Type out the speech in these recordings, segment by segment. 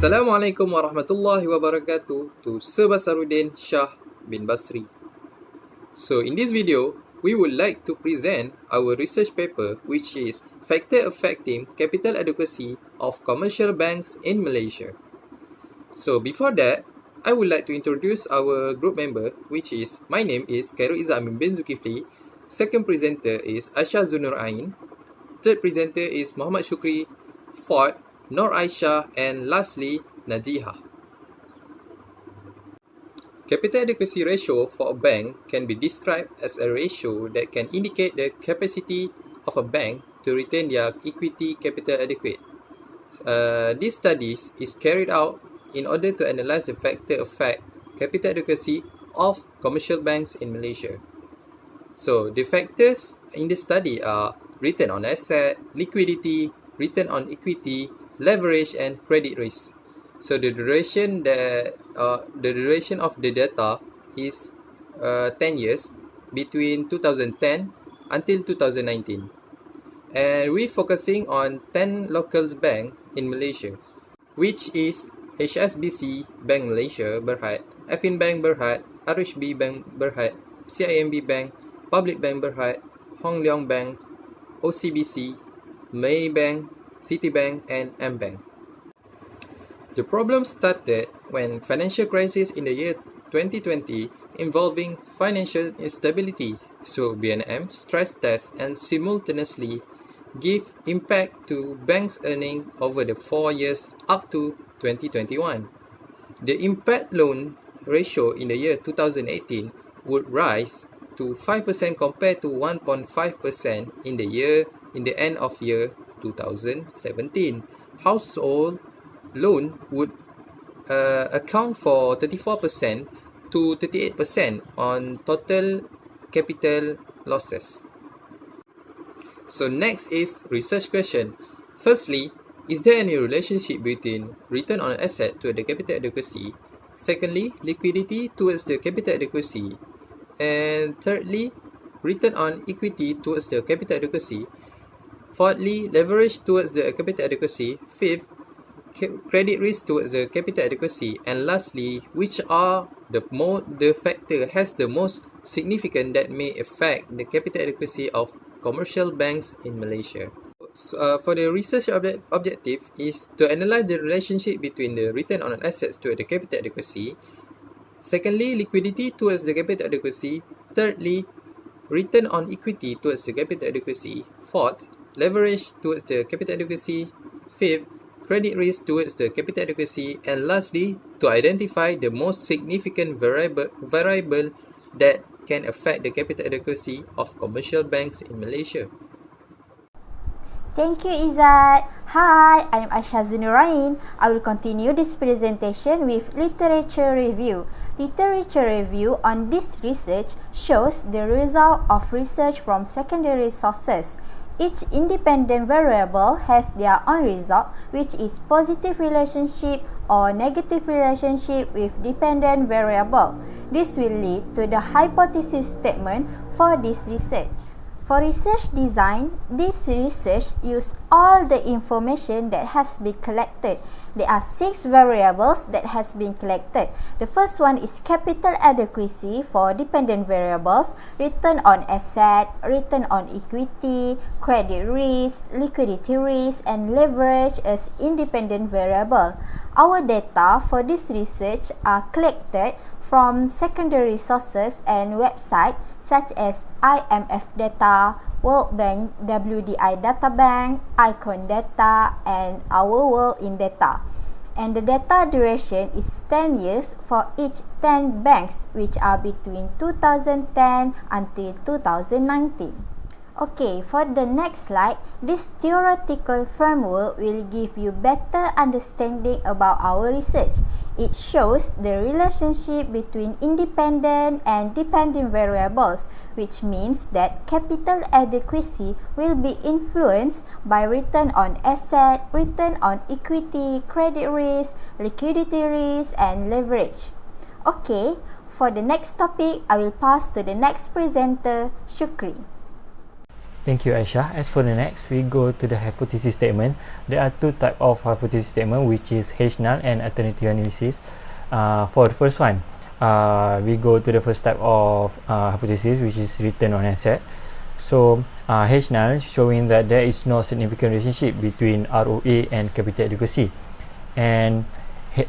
Assalamualaikum warahmatullahi wabarakatuh to Sir BASARUDDIN Shah bin Basri. So in this video, we would like to present our research paper, which is Factor Affecting Capital Adequacy of Commercial Banks in Malaysia. So before that, I would like to introduce our group member, which is, my name is Khairul Amin bin Zukiflee. Second presenter is AISYAH ZUNURAIN. Third presenter is Muhammad SYUKRI. Fourth, AISYAH, and lastly, NAJIIHAH. Capital adequacy ratio for a bank can be described as a ratio that can indicate the capacity of a bank to retain their equity capital adequate. This study is carried out in order to analyze the factor affect capital adequacy of commercial banks in Malaysia. So the factors in the study are return on asset, liquidity, return on equity, leverage, and credit risk. So the duration of the data is 10 years between 2010 until 2019, and we're focusing on 10 local banks in Malaysia, which is HSBC Bank Malaysia Berhad, Afin Bank Berhad, RHB Bank Berhad, CIMB Bank, Public Bank Berhad, Hong Leong Bank, OCBC, Maybank, Citibank, and M-Bank. The problem started when financial crisis in the year 2020 involving financial instability, so BNM stress test and simultaneously give impact to banks' earning over the 4 years up to 2021. The impact loan ratio in the year 2018 would rise to 5% compared to 1.5% in the end of year 2017. Household loan would account for 34% to 38% on total capital losses. So next is research question. Firstly, is there any relationship between return on asset to the capital adequacy? Secondly, liquidity towards the capital adequacy. And thirdly, return on equity towards the capital adequacy. Fourthly, leverage towards the capital adequacy. Fifth, credit risk towards the capital adequacy. And lastly, which are the factor has the most significant that may affect the capital adequacy of commercial banks in Malaysia. So, for the research objective is to analyze the relationship between the return on assets to the capital adequacy. Secondly, liquidity towards the capital adequacy. Thirdly, return on equity towards the capital adequacy. Fourth, leverage towards the capital adequacy. Fifth, credit risk towards the capital adequacy. And lastly, to identify the most significant variable that can affect the capital adequacy of commercial banks in Malaysia. Thank you, Izzat. Hi, I'm AISYAH ZUNURAIN. I will continue this presentation with literature review. Literature review on this research shows the result of research from secondary sources. Each independent variable has their own result, which is positive relationship or negative relationship with dependent variable. This will lead to the hypothesis statement for this research. For research design, this research uses all the information that has been collected. There are 6 variables that has been collected. The first one is capital adequacy for dependent variables, return on asset, return on equity, credit risk, liquidity risk, and leverage as independent variable. Our data for this research are collected from secondary sources and websites such as IMF data, World Bank WDI data bank, Icon data, and Our World in data. And the data duration is 10 years for each 10 banks, which are between 2010 until 2019. Okay, for the next slide, this theoretical framework will give you better understanding about our research. It shows the relationship between independent and dependent variables, which means that capital adequacy will be influenced by return on asset, return on equity, credit risk, liquidity risk, and leverage. Okay, for the next topic, I will pass to the next presenter, SYUKRI. Thank you, Aisyah. As for the next, we go to the hypothesis statement. There are two types of hypothesis statement, which is H-null and alternative analysis. For the first one, we go to the first type of hypothesis, which is return on asset. So H-null showing that there is no significant relationship between ROA and capital adequacy, and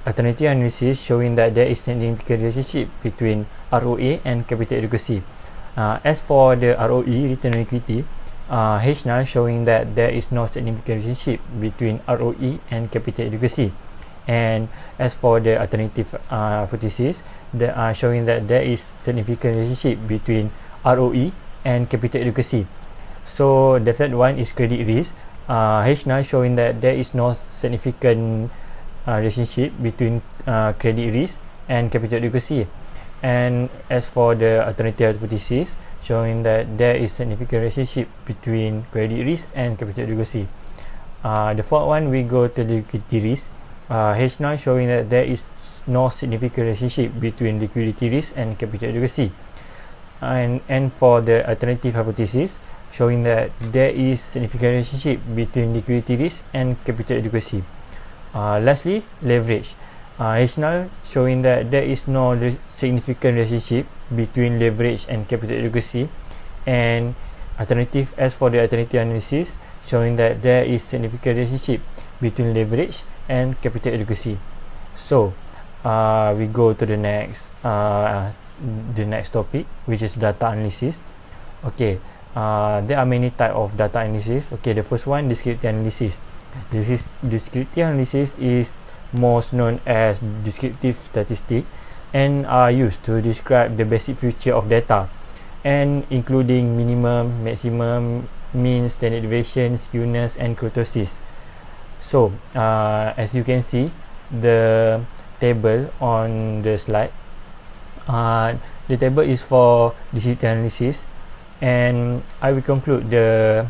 alternative analysis showing that there is significant relationship between ROA and capital adequacy. As for the ROE, return on equity, H-null showing that there is no significant relationship between ROE and capital adequacy. And as for the alternative hypothesis, they are showing that there is significant relationship between ROE and capital adequacy. So the third one is credit risk. H-null showing that there is no significant relationship between credit risk and capital adequacy. And as for the alternative hypothesis, showing that there is significant relationship between credit risk and capital adequacy. The fourth one, we go to liquidity risk. H-null showing that there is no significant relationship between liquidity risk and capital adequacy. And for the alternative hypothesis, showing that there is significant relationship between liquidity risk and capital adequacy. Lastly, leverage. H-null showing that there is no significant relationship between leverage and capital adequacy. And alternative, as for the alternative analysis, showing that there is significant relationship between leverage and capital adequacy. So we go to the next topic, which is data analysis. Okay, there are many types of data analysis. Okay, the first one, descriptive analysis. Descriptive analysis is most known as descriptive statistics and are used to describe the basic feature of data, and including minimum, maximum, mean, standard deviation, skewness, and kurtosis. So as you can see the table on the slide, the table is for descriptive analysis, and I will conclude the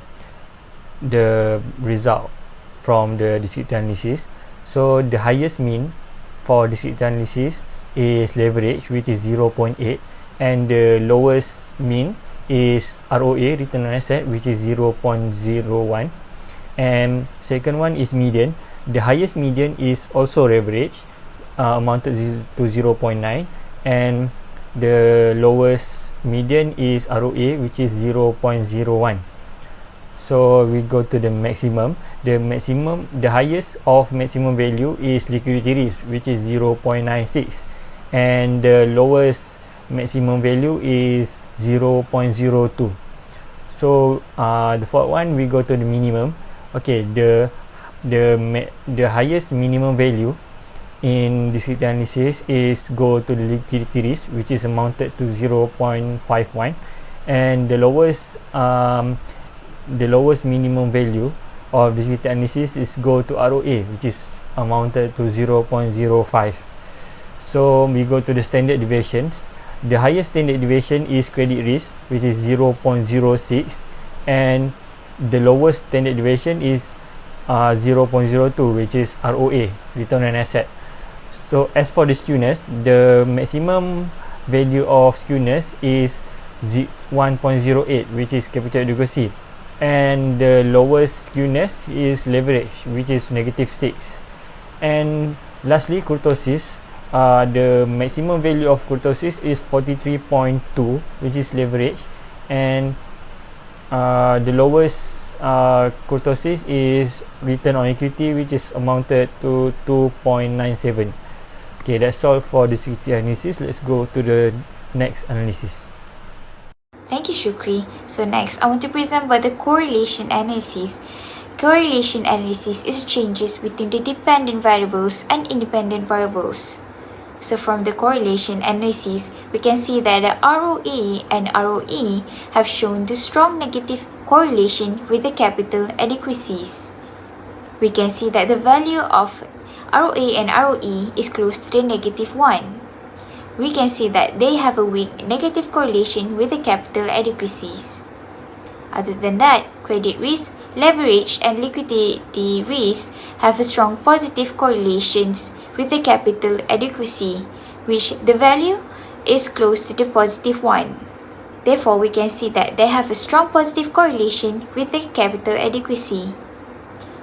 result from the descriptive analysis. So the highest mean for descriptive analysis is leverage, which is 0.8, and the lowest mean is ROA, return on asset, which is 0.01, and second one is median. The highest median is also leverage, amounted to 0.9, and the lowest median is ROA, which is 0.01. So we go to the maximum. The highest of maximum value is liquidity risk, which is 0.96, and the lowest maximum value is 0.02. So the fourth one, we go to the minimum. Okay, the highest minimum value in descriptive analysis is go to the liquidity risk, which is amounted to 0.51, and the lowest minimum value of descriptive analysis is go to ROA, which is amounted to 0.05. So we go to the standard deviations. The highest standard deviation is credit risk, which is 0.06, and the lowest standard deviation is 0.02, which is ROA, return on asset. So as for the skewness, the maximum value of skewness is 1.08, which is capital adequacy, and the lowest skewness is leverage, which is -6. And lastly, kurtosis. The maximum value of kurtosis is 43.2, which is leverage, and the lowest kurtosis is return on equity, which is amounted to 2.97. Okay, that's all for the descriptive analysis. Let's go to the next analysis. Thank you, Syukri. So next, I want to present about the correlation analysis. Correlation analysis is changes between the dependent variables and independent variables. So from the correlation analysis, we can see that the ROA and ROE have shown the strong negative correlation with the capital adequacies. We can see that the value of ROA and ROE is close to the -1. We can see that they have a weak negative correlation with the capital adequacies. Other than that, credit risk, leverage, and liquidity risk have a strong positive correlations with the capital adequacy, which the value is close to the +1. Therefore, we can see that they have a strong positive correlation with the capital adequacy.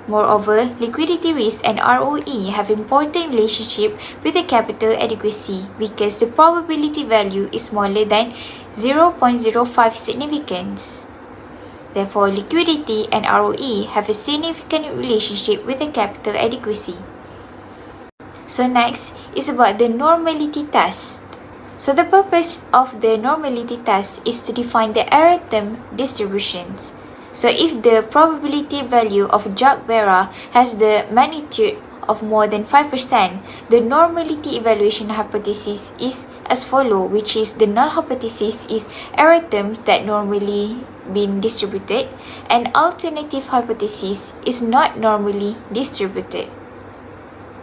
Moreover, liquidity risk and ROE have important relationship with the capital adequacy because the probability value is smaller than 0.05 significance. Therefore, liquidity and ROE have a significant relationship with the capital adequacy. So next is about the normality test. So the purpose of the normality test is to define the error term distributions. So if the probability value of Jagdbera has the magnitude of more than 5%, the normality evaluation hypothesis is as follows, which is the null hypothesis is error terms that normally been distributed, and alternative hypothesis is not normally distributed.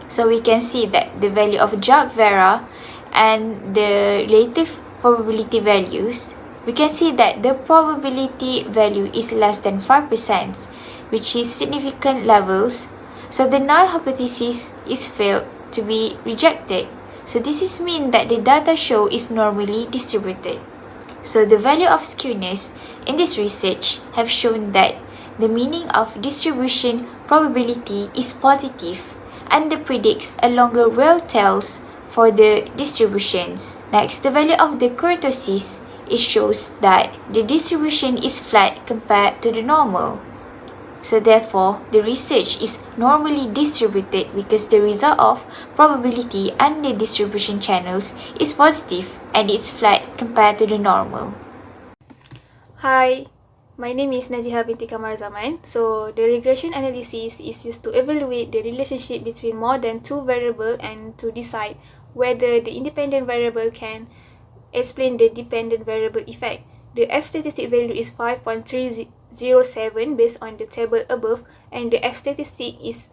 So we can see that the value of Jagdbera and the relative probability values, we can see that the probability value is less than 5%, which is significant levels. So the null hypothesis is failed to be rejected. So this is mean that the data show is normally distributed. So the value of skewness in this research have shown that the meaning of distribution probability is positive and it predicts a longer real tails for the distributions. Next, the value of the kurtosis, it shows that the distribution is flat compared to the normal. So therefore, the research is normally distributed because the result of probability and the distribution channels is positive and it's flat compared to the normal. Hi, my name is NAJIIHAH binti KAMARAZAMAN. So the regression analysis is used to evaluate the relationship between more than two variables and to decide whether the independent variable can explain the dependent variable effect. The F statistic value is 5.307 based on the table above, and the F statistic is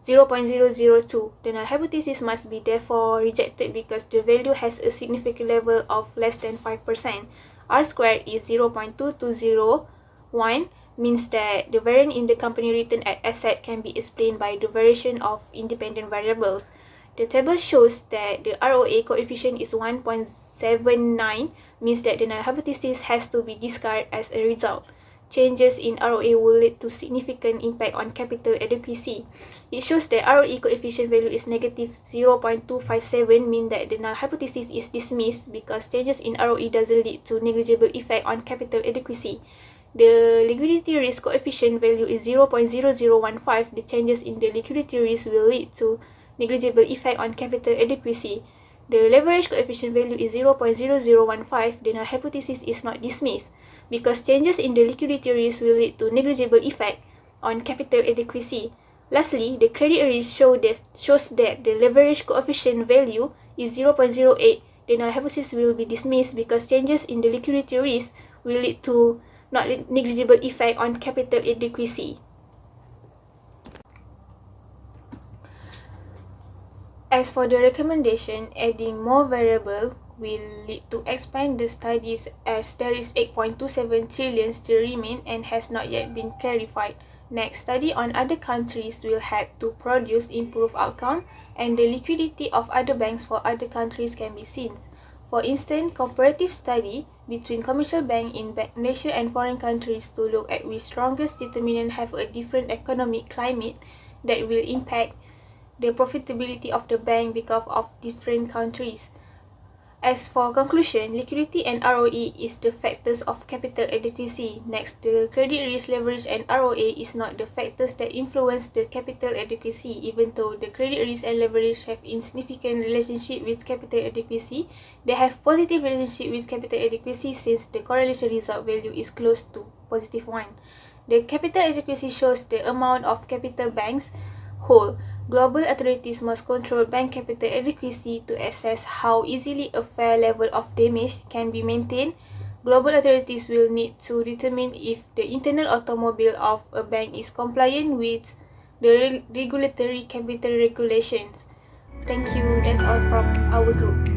0.002. The null hypothesis must be therefore rejected because the value has a significant level of less than 5%. R squared is 0.2201, means that the variance in the company return at asset can be explained by the variation of independent variables. The table shows that the ROA coefficient is 1.79, means that the null hypothesis has to be discarded as a result. Changes in ROA will lead to significant impact on capital adequacy. It shows that ROE coefficient value is negative 0.257, means that the null hypothesis is dismissed because changes in ROE doesn't lead to negligible effect on capital adequacy. The liquidity risk coefficient value is 0.0015. The changes in the liquidity risk will lead to negligible effect on capital adequacy. The leverage coefficient value is 0.0015. The null hypothesis is not dismissed because changes in the liquidity risk will lead to negligible effect on capital adequacy. Lastly, the credit risk shows that the leverage coefficient value is 0.08. The null hypothesis will be dismissed because changes in the liquidity risk will lead to not negligible effect on capital adequacy. As for the recommendation, adding more variable will lead to expand the studies as there is 8.27 trillion still remain and has not yet been clarified. Next, study on other countries will help to produce improved outcome, and the liquidity of other banks for other countries can be seen. For instance, comparative study between commercial bank in Malaysia and foreign countries to look at which strongest determinant have a different economic climate that will impact the profitability of the bank because of different countries. As for conclusion, liquidity and ROE is the factors of capital adequacy. Next, the credit risk, leverage and ROA is not the factors that influence the capital adequacy. Even though the credit risk and leverage have insignificant relationship with capital adequacy, they have positive relationship with capital adequacy since the correlation result value is close to positive 1. The capital adequacy shows the amount of capital banks hold. Global authorities must control bank capital adequacy to assess how easily a fair level of damage can be maintained. Global authorities will need to determine if the internal automobile of a bank is compliant with the regulatory capital regulations. Thank you. That's all from our group.